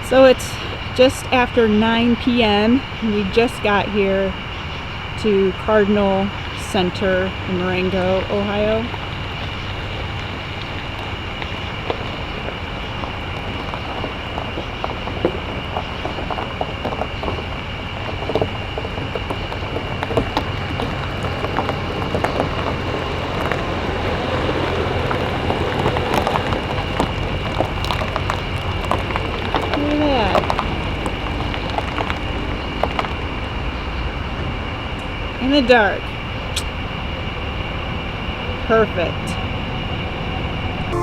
So it's just after 9 p.m. We just got here to Cardinal Center in Marengo, Ohio. In the dark. Perfect.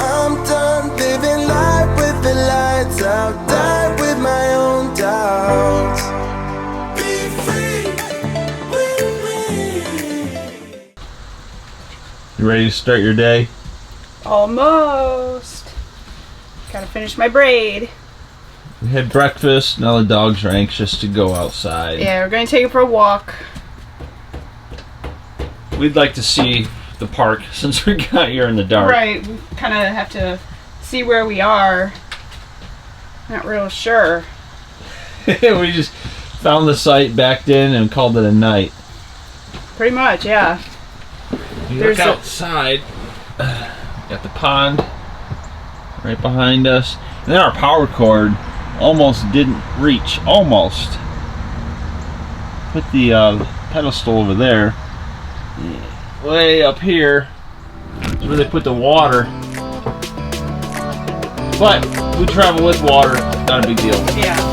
I'm done living life with the lights out, die with my own doubts. Be free with me. You ready to start your day? Almost. Gotta finish my braid. We had breakfast, now the dogs are anxious to go outside. Yeah, we're gonna take it for a walk. We'd like to see the park since we got here in the dark. Right, we kind of have to see where we are. Not real sure. We just found the site, backed in, and called it a night. Pretty much, yeah. You look outside, got the pond right behind us. And then our power cord almost didn't reach. Almost. Put the pedestal over there. Way up here is where they put the water. But we travel with water, not a big deal. Yeah.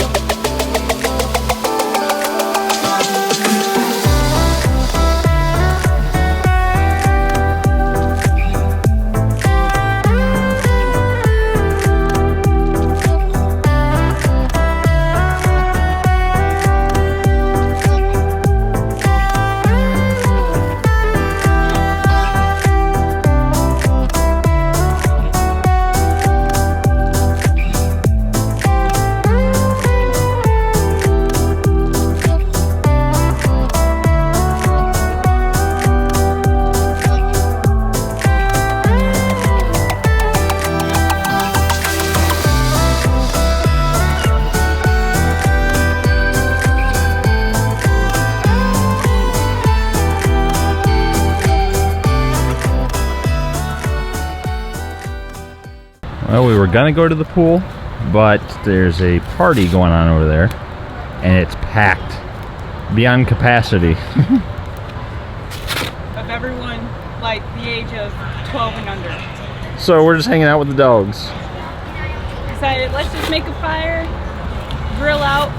Well, we were gonna go to the pool, but there's a party going on over there, and it's packed beyond capacity. Of everyone like the age of 12 and under. So we're just hanging out with the dogs. Decided, let's just make a fire, grill out,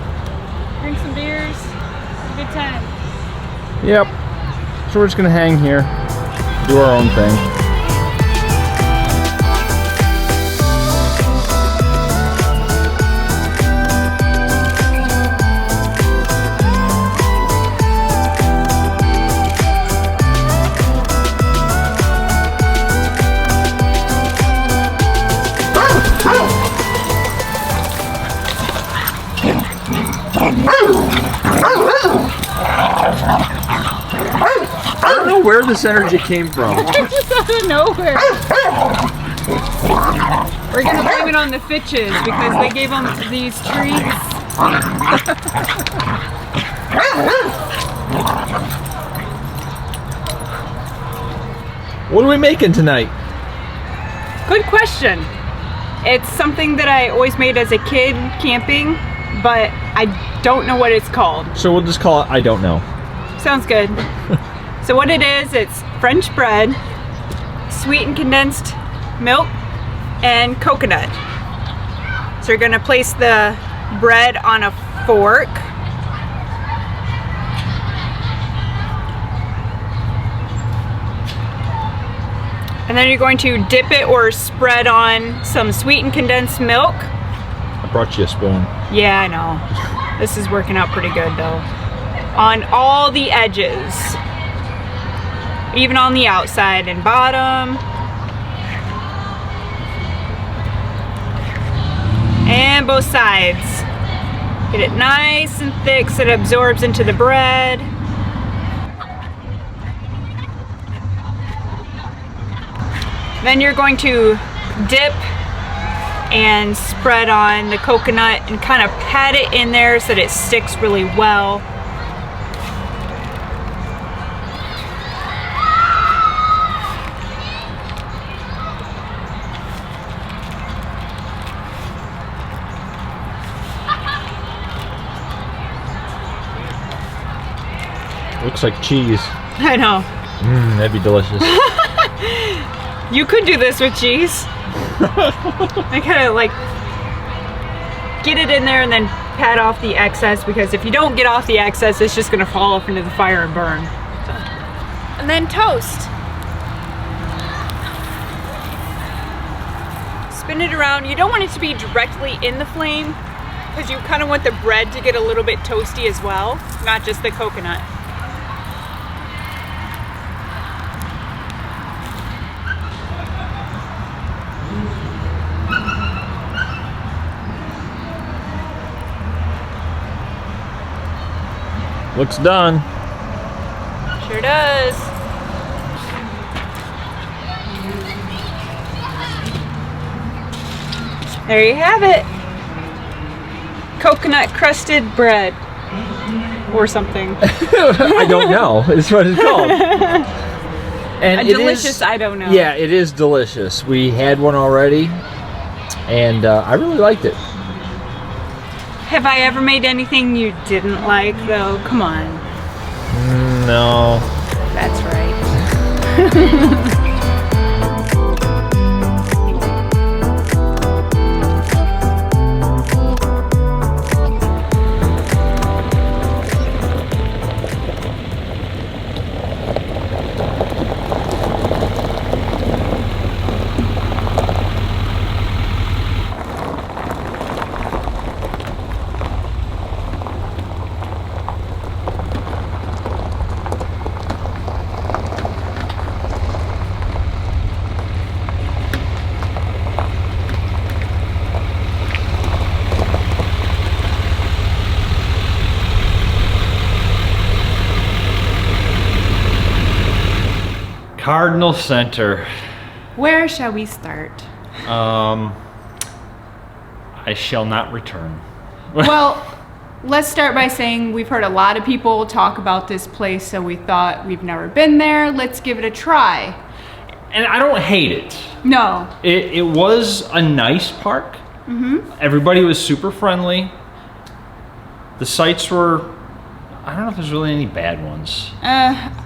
drink some beers, have a good time. Yep. So we're just gonna hang here, do our own thing. I don't know where this energy came from. Just out of nowhere. We're gonna blame it on the Fitches because they gave them these treats. What are we making tonight? Good question. It's something that I always made as a kid camping, but I don't know what it's called. So we'll just call it I don't know. Sounds good. So what it is, it's French bread, sweetened condensed milk, and coconut. So you're gonna place the bread on a fork. And then you're going to dip it or spread on some sweetened condensed milk. I brought you a spoon. Yeah, I know. This is working out pretty good though. On all the edges. Even on the outside and bottom. And both sides. Get it nice and thick so it absorbs into the bread. Then you're going to dip and spread on the coconut and kind of pat it in there so that it sticks really well. Looks like cheese. I know. That'd be delicious. You could do this with cheese. I kind of like get it in there and then pat off the excess, because if you don't get off the excess, it's just going to fall off into the fire and burn. So. And then toast. Spin it around. You don't want it to be directly in the flame, because you kind of want the bread to get a little bit toasty as well, not just the coconut. Looks done. Sure does. There you have it. Coconut crusted bread. Or something. I don't know. It's what it's called. And A delicious, I don't know. Yeah, it is delicious. We had one already, and I really liked it. Have I ever made anything you didn't like, though? Come on. No. That's right. Cardinal Center. Where shall we start? I shall not return. Well, let's start by saying we've heard a lot of people talk about this place, so we thought we've never been there. Let's give it a try. And I don't hate it. No. It was a nice park. Mm-hmm. Everybody was super friendly. The sites were, I don't know if there's really any bad ones.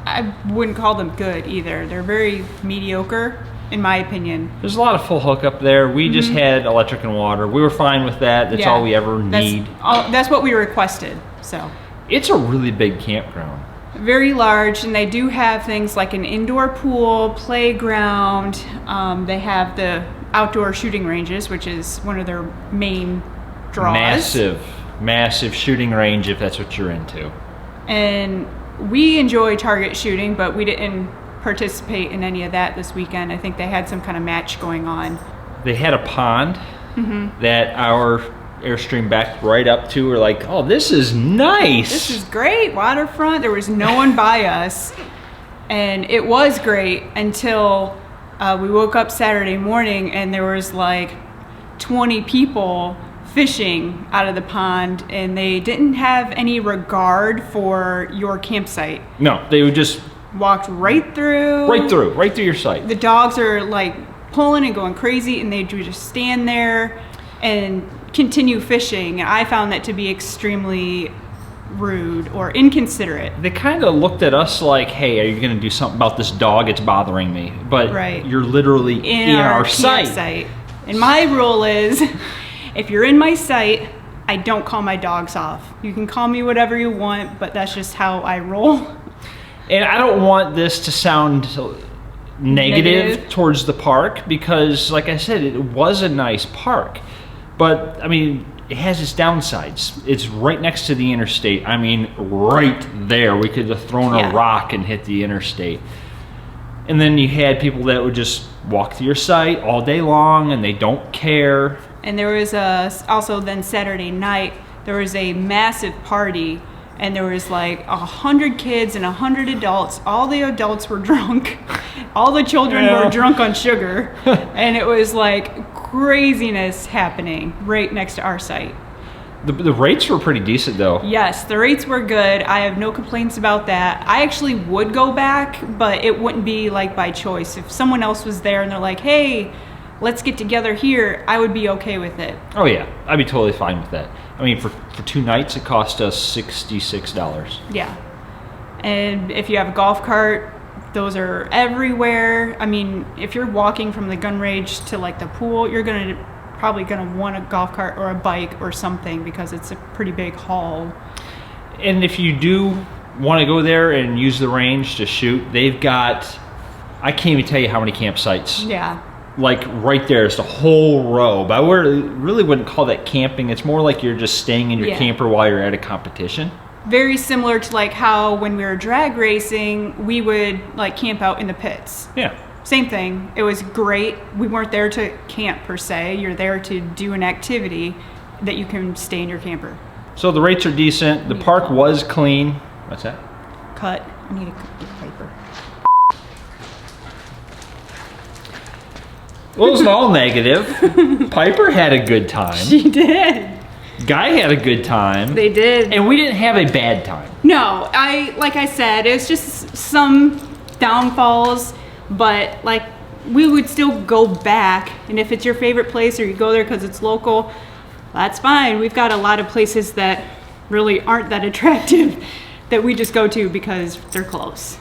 I wouldn't call them good either. They're very mediocre, in my opinion. There's a lot of full hookup there. We just had electric and water. We were fine with that. That's all we ever need. That's what we requested. So it's a really big campground. Very large, and they do have things like an indoor pool, playground. They have the outdoor shooting ranges, which is one of their main draws. Massive shooting range, if that's what you're into. And we enjoy target shooting, but we didn't participate in any of that this weekend. I think they had some kind of match going on. They had a pond that our Airstream backed right up to. We're like, oh, this is nice. This is great. Waterfront. There was no one by us. And it was great until we woke up Saturday morning and there was like 20 people fishing out of the pond, and they didn't have any regard for your campsite. No, they would just walked right through your site. The dogs are like pulling and going crazy, and they would just stand there and continue fishing. And I found that to be extremely rude or inconsiderate. They kind of looked at us like, hey, are you going to do something about this dog? It's bothering me. But you're literally in our site. And my rule is, if you're in my site, I don't call my dogs off. You can call me whatever you want, but that's just how I roll. And I don't want this to sound negative towards the park, because, like I said, it was a nice park. But, I mean, it has its downsides. It's right next to the interstate. I mean, right there. We could have thrown a rock and hit the interstate. And then you had people that would just walk to your site all day long, and they don't care. And there was also then Saturday night, there was a massive party, and there was like 100 kids and 100 adults. All the adults were drunk, All the children Yeah. were drunk on sugar, and it was like craziness happening right next to our site. The rates were pretty decent though. Yes, the rates were good. I have no complaints about that. I actually would go back, but it wouldn't be like by choice. If someone else was there and they're like, hey, let's get together here, I would be okay with it. Oh yeah, I'd be totally fine with that. I mean, for 2 nights, it cost us $66. Yeah. And if you have a golf cart, those are everywhere. I mean, if you're walking from the gun range to like the pool, you're probably gonna want a golf cart or a bike or something because it's a pretty big haul. And if you do want to go there and use the range to shoot, they've got, I can't even tell you how many campsites. Yeah. Like right there, it's a whole row. But I really wouldn't call that camping. It's more like you're just staying in your Yeah. camper while you're at a competition. Very similar to like how when we were drag racing, we would like camp out in the pits. Yeah. Same thing. It was great. We weren't there to camp per se. You're there to do an activity that you can stay in your camper. So the rates are decent. The park was clean. What's that? Cut. I need a paper. Well, it wasn't all negative. Piper had a good time. She did. Guy had a good time. They did. And we didn't have a bad time. No, like I said, it's just some downfalls, but like we would still go back. And if it's your favorite place or you go there because it's local, that's fine. We've got a lot of places that really aren't that attractive that we just go to because they're close.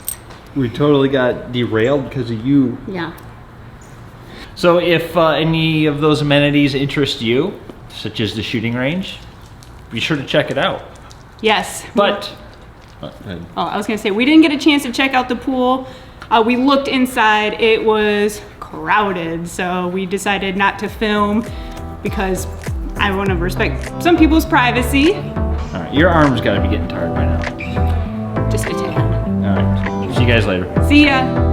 We totally got derailed because of you. Yeah. So if any of those amenities interest you, such as the shooting range, be sure to check it out. Yes. But Oh, I was gonna say, we didn't get a chance to check out the pool. We looked inside, it was crowded, so we decided not to film because I want to respect some people's privacy. all right, your arm's got to be getting tired by now. Just a tad. All right, see you guys later. See ya.